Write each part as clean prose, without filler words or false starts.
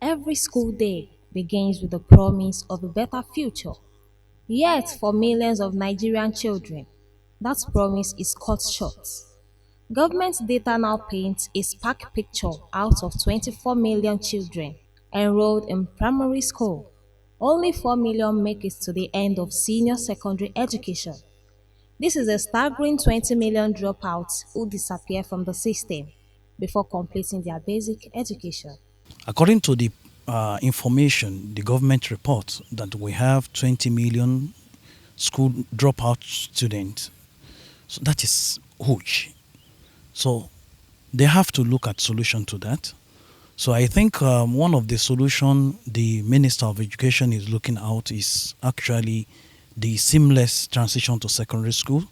Every school day begins with the promise of a better future. Yet, for millions of Nigerian children, that promise is cut short. Government data now paints a stark picture out of 24 million children enrolled in primary school. Only 4 million make it to the end of senior secondary education. This is a staggering 20 million dropouts who disappear from the system before completing their basic education. According to the information, the government reports that we have 20 million school dropout students. So that is huge. So they have to look at solution to that. So I think one of the solution the Minister of Education is looking out is actually the seamless transition to secondary school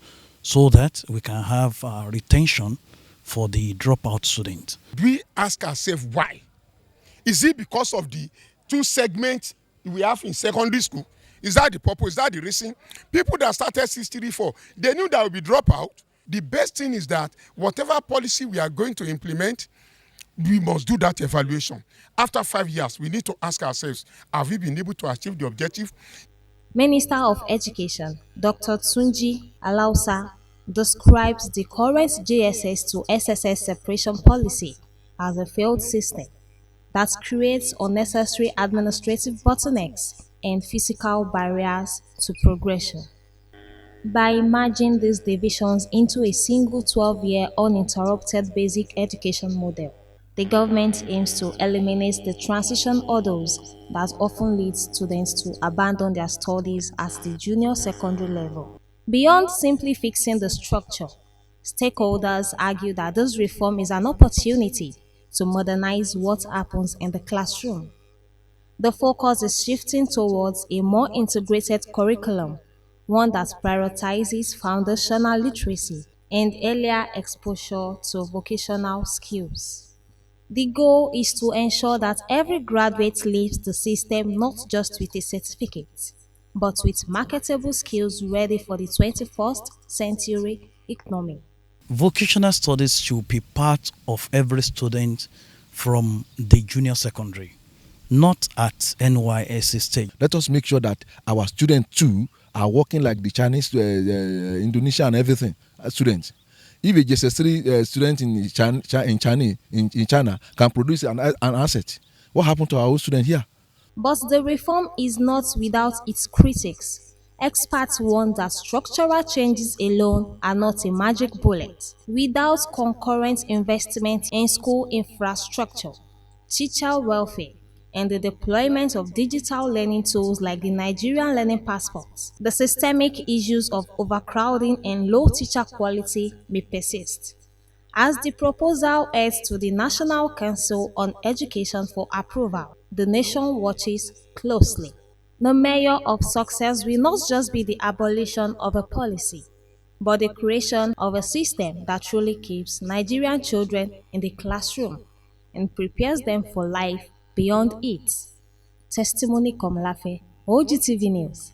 so that we can have retention for the dropout student. We ask ourselves why. Is it because of the two segments we have in secondary school? Is that the purpose? Is that the reason? People that started 634, they knew that would be dropout. The best thing is that whatever policy we are going to implement, we must do that evaluation. After 5 years, we need to ask ourselves, have we been able to achieve the objective? Minister of Education, Dr. Tunji Alausa, describes the current JSS to SSS separation policy as a failed system that creates unnecessary administrative bottlenecks and physical barriers to progression. By merging these divisions into a single 12-year uninterrupted basic education model, the government aims to eliminate the transition hurdles that often lead students to abandon their studies at the junior secondary level. Beyond simply fixing the structure, stakeholders argue that this reform is an opportunity to modernize what happens in the classroom. The focus is shifting towards a more integrated curriculum, one that prioritizes foundational literacy and earlier exposure to vocational skills. The goal is to ensure that every graduate leaves the system not just with a certificate, but with marketable skills ready for the 21st century economy. Vocational studies should be part of every student from the junior secondary, not at NYSC stage. Let us make sure that our students too are working like the Chinese, Indonesia and everything students. If a JSS3 student in China can produce an asset, what happened to our own student here? But the reform is not without its critics. Experts warn that structural changes alone are not a magic bullet. Without concurrent investment in school infrastructure, teacher welfare, and the deployment of digital learning tools like the Nigerian Learning Passports, the systemic issues of overcrowding and low teacher quality may persist. As the proposal heads to the National Council on Education for approval, the nation watches closely. The measure of success will not just be the abolition of a policy, but the creation of a system that truly keeps Nigerian children in the classroom and prepares them for life beyond it. Testimony Komlafe, OGTV News.